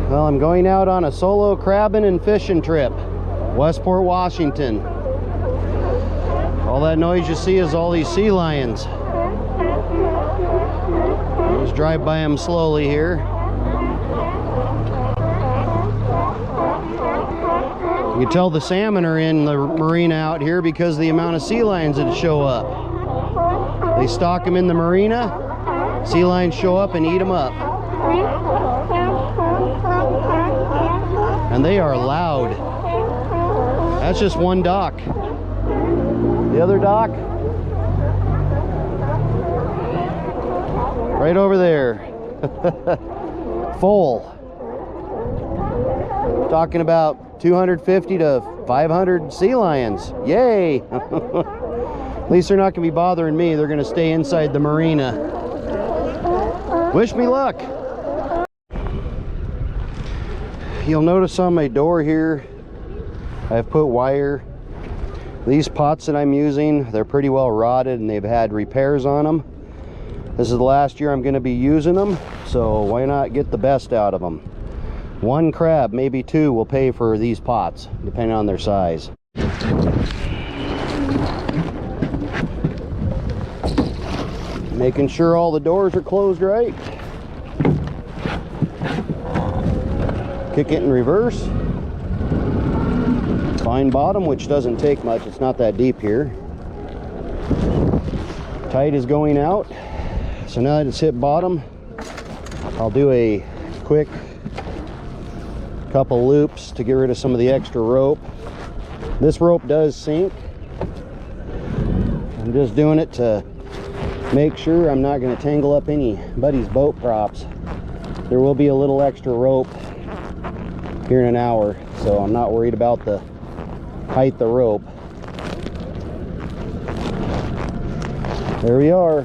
Well, I'm going out on a solo crabbing and fishing trip. Westport, Washington. All that noise you see is all these sea lions. Just drive by them slowly here. You can tell the salmon are in the marina out here because of the amount of sea lions that show up. They stock them in the marina, sea lions show up and eat them up. And they are loud. That's just one dock. The other dock, right over there. Full. Talking about 250 to 500 sea lions. Yay! At least they're not going to be bothering me. They're going to stay inside the marina. Wish me luck. You'll notice on my door here, I've put wire. These pots that I'm using, they're pretty well rotted and they've had repairs on them. This is the last year I'm going to be using them, so why not get the best out of them? One crab, maybe two, will pay for these pots, depending on their size. Making sure all the doors are closed right. Kick it in reverse. Find bottom, which doesn't take much. It's not that deep here. Tide is going out. So now that it's hit bottom, I'll do a quick couple loops to get rid of some of the extra rope. This rope does sink. I'm just doing it to make sure I'm not going to tangle up anybody's boat props. There will be a little extra rope here in an hour, so I'm not worried about the height of the rope. There we are.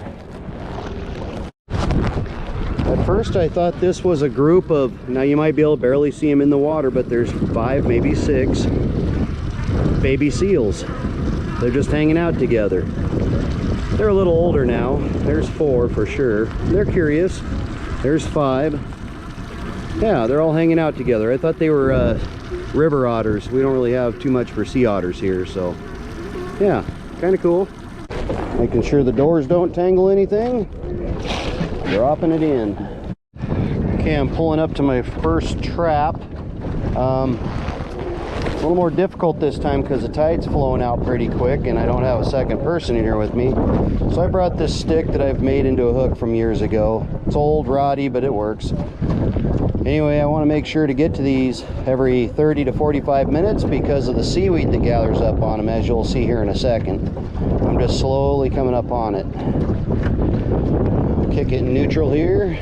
At first I thought this was a group of, now you might be able to barely see them in the water, but there's 5, maybe 6 baby seals. They're just hanging out together. They're a little older now. There's 4 for sure. They're curious. There's 5. Yeah, they're all hanging out together. I thought they were river otters. We don't really have too much for sea otters here, so yeah, kind of cool. Making sure the doors don't tangle anything. Dropping it in. Okay, I'm pulling up to my first trap. It's a little more difficult this time because the tide's flowing out pretty quick and I don't have a second person in here with me. So I brought this stick that I've made into a hook from years ago. It's old, roddy, but it works. Anyway, I want to make sure to get to these every 30 to 45 minutes because of the seaweed that gathers up on them, as you'll see here in a second. I'm just slowly coming up on it. Kick it in neutral here.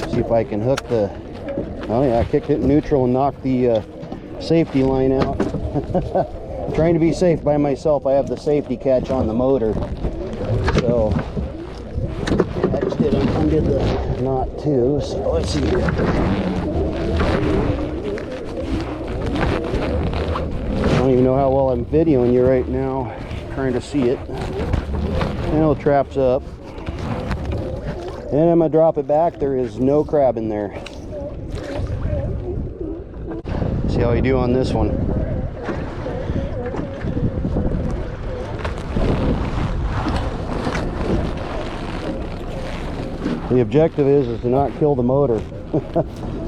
See if I can hook the... Oh yeah, I kicked it in neutral and knocked the safety line out. Trying to be safe by myself. I have the safety catch on the motor. So... I just undid the knot too, so let's see here. I don't even know how well I'm videoing you right now, trying to see it. And the trap's up. And I'm gonna drop it back. There is no crab in there. See how you do on this one. The objective is to not kill the motor.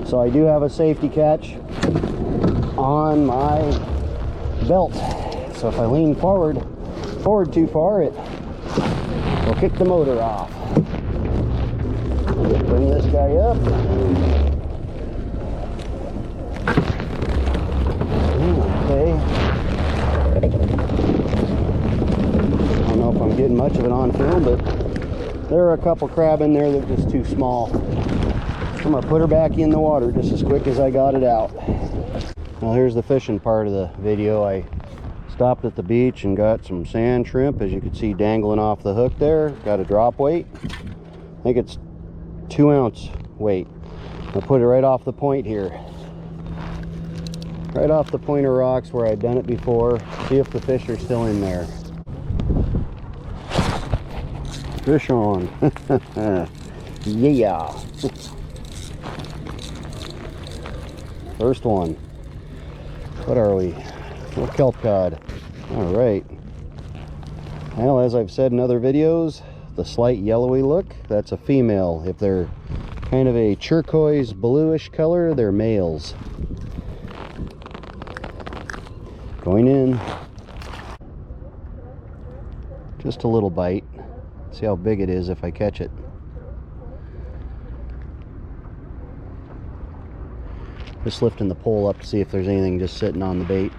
So I do have a safety catch on my belt. So if I lean forward too far, it will kick the motor off. Bring this guy up. Okay. I don't know if I'm getting much of it on film, but there are a couple crab in there that are just too small. I'm gonna put her back in the water just as quick as I got it out. Now here's the fishing part of the video. I stopped at the beach and got some sand shrimp, as you can see dangling off the hook there. Got a drop weight. I think it's 2 ounce weight. I'll put it right off the point here. Right off the point of rocks where I've done it before. See if the fish are still in there. Fish on. Yeah. First one. What are we? Little kelp cod. All right. Well, as I've said in other videos, the slight yellowy look, that's a female. If they're kind of a turquoise bluish color, they're males. Going in. Just a little bite. See how big it is if I catch it. Just lifting the pole up to see if there's anything just sitting on the bait.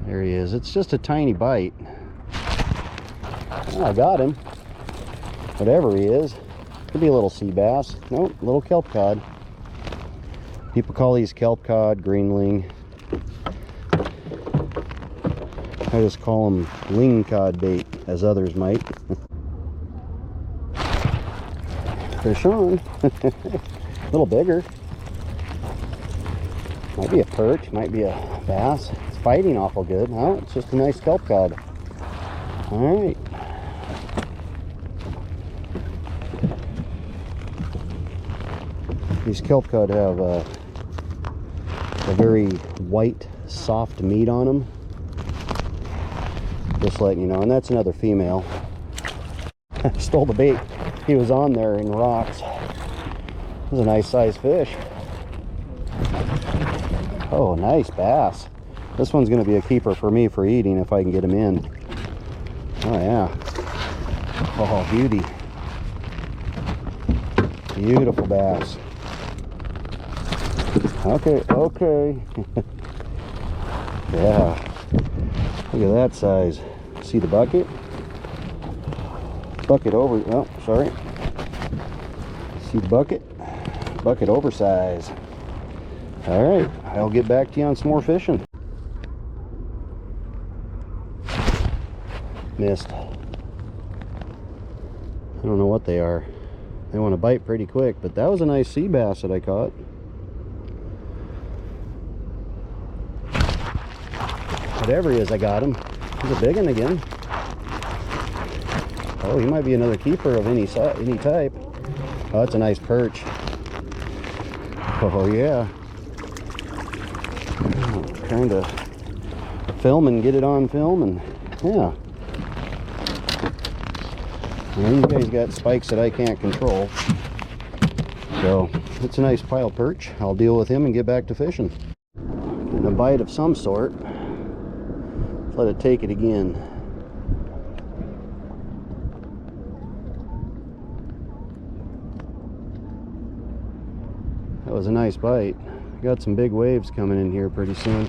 There he is. It's just a tiny bite. Oh, I got him. Whatever he is. Could be a little sea bass. Nope, little kelp cod. People call these kelp cod, greenling. I just call them ling cod bait, as others might. Fish on. A little bigger. Might be a perch, might be a bass. It's fighting awful good. Oh, it's just a nice kelp cod. All right. These kelp cod have a very white, soft meat on them. Just letting you know. And that's another female. Stole the bait. He was on there in rocks. It was a nice sized fish. Oh, nice bass. This one's going to be a keeper for me for eating if I can get him in. Oh yeah. Oh, beauty. Beautiful bass. Okay, okay. Yeah. Look at that size. See the bucket? Bucket over, oh, sorry. See the bucket? Bucket oversize. All right, I'll get back to you on some more fishing. Missed. I don't know what they are. They want to bite pretty quick, but that was a nice sea bass that I caught. Whatever he is, I got him. He's a big one again. Oh, he might be another keeper of any type. Oh, that's a nice perch. Oh yeah. Trying to film and get it on film, and yeah. And you guys got spikes that I can't control. So it's a nice pile perch. I'll deal with him and get back to fishing. Getting a bite of some sort. Let it take it again. That was a nice bite. Got some big waves coming in here pretty soon.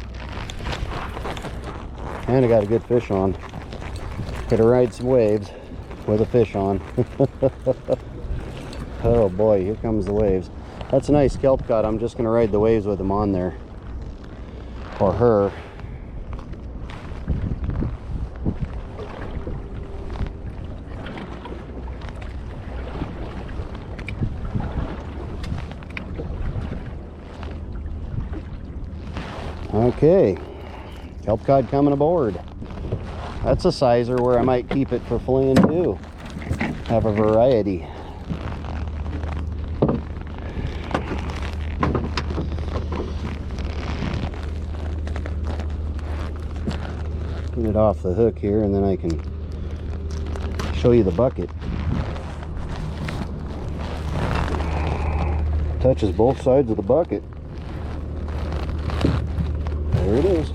And I got a good fish on. Gotta ride some waves with a fish on. Oh boy, here comes the waves. That's a nice kelp cod. I'm just gonna ride the waves with him on there. Or her. Okay, kelp cod coming aboard. That's a sizer where I might keep it for filleting too. Have a variety. Get it off the hook here, and then I can show you the bucket. Touches both sides of the bucket. There it is.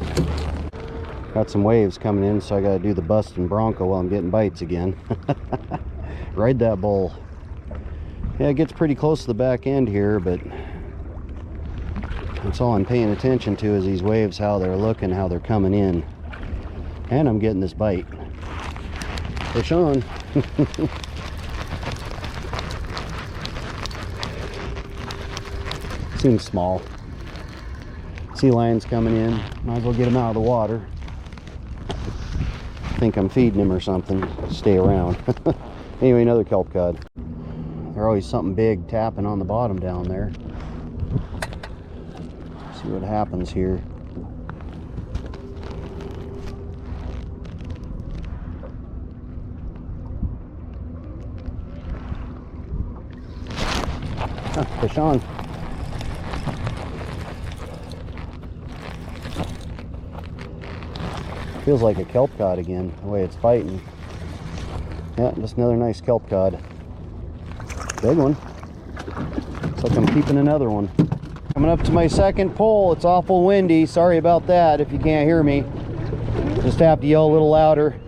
Got some waves coming in, so I gotta do the busting bronco while I'm getting bites again. Ride that bull. Yeah, it gets pretty close to the back end here, but that's all I'm paying attention to is these waves, how they're looking, how they're coming in. And I'm getting this bite. Fish on. Seems small. Sea lions coming in. Might as well get them out of the water. Think I'm feeding him or something. Stay around. Anyway, another kelp cod. There's always something big tapping on the bottom down there. See what happens here. Fish on. Feels like a kelp cod again, the way it's fighting. Yeah, just another nice kelp cod. Big one. Looks like I'm keeping another one. Coming up to my second pull. It's awful windy. Sorry about that if you can't hear me. Just have to yell a little louder.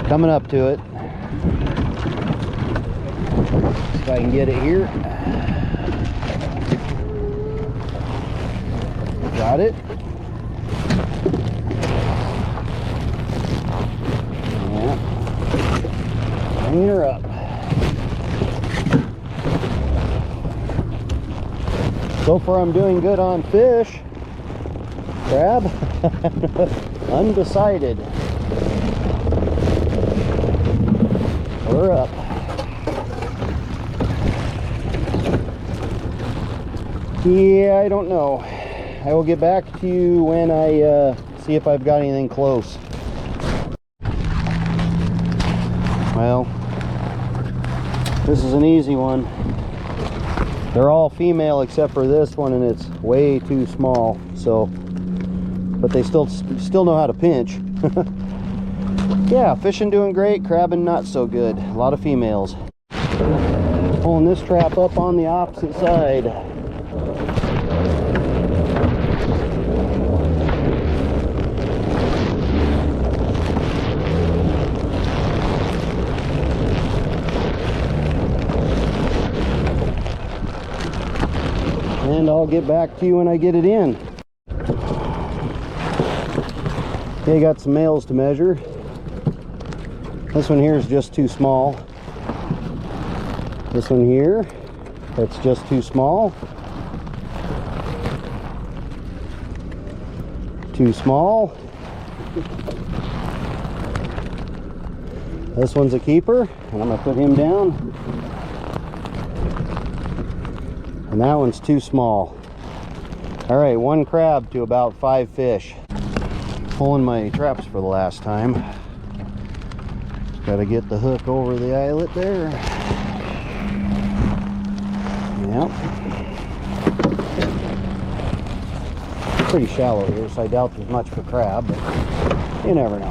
Coming up to it. See if I can get it here. Got it. Hanging her up. So far I'm doing good on fish. Crab? Undecided. We're up. Yeah, I don't know. I will get back to you when I see if I've got anything close. Well, this is an easy one. They're all female except for this one, and it's way too small. So, but they still know how to pinch. Yeah, fishing doing great, crabbing not so good. A lot of females. Pulling this trap up on the opposite side. And I'll get back to you when I get it in. Okay, got some males to measure. This one here is just too small. This one here, that's just too small. Too small. This one's a keeper, and I'm gonna put him down. And that one's too small. All right, one crab to about 5 fish. Pulling my traps for the last time. Got to get the hook over the eyelet there. Yep. Pretty shallow here, so I doubt there's much for crab, but you never know.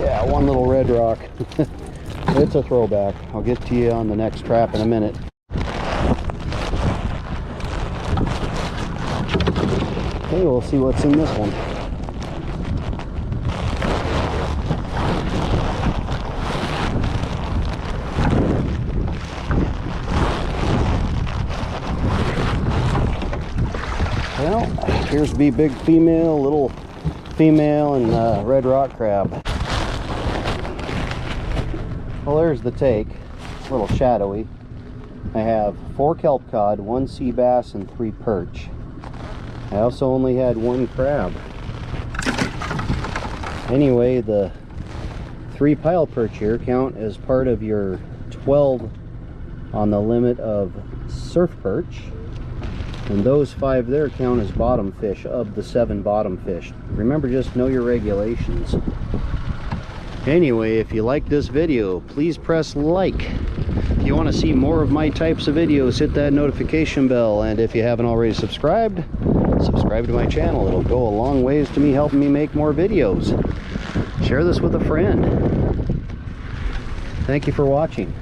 Yeah, one little red rock. It's a throwback. I'll get to you on the next trap in a minute. Okay, we'll see what's in this one. Well, here's to be big female, little female, and red rock crab. Well, there's the take. A little shadowy. I have 4 kelp cod, 1 sea bass, and 3 perch. I also only had 1 crab. Anyway, the 3 pile perch here count as part of your 12 on the limit of surf perch. And those 5 there count as bottom fish of the 7 bottom fish. Remember, just know your regulations. Anyway, if you like this video, please press like. If you want to see more of my types of videos, hit that notification bell. And if you haven't already subscribed, subscribe to my channel. It'll go a long ways to me helping me make more videos. Share this with a friend. Thank you for watching.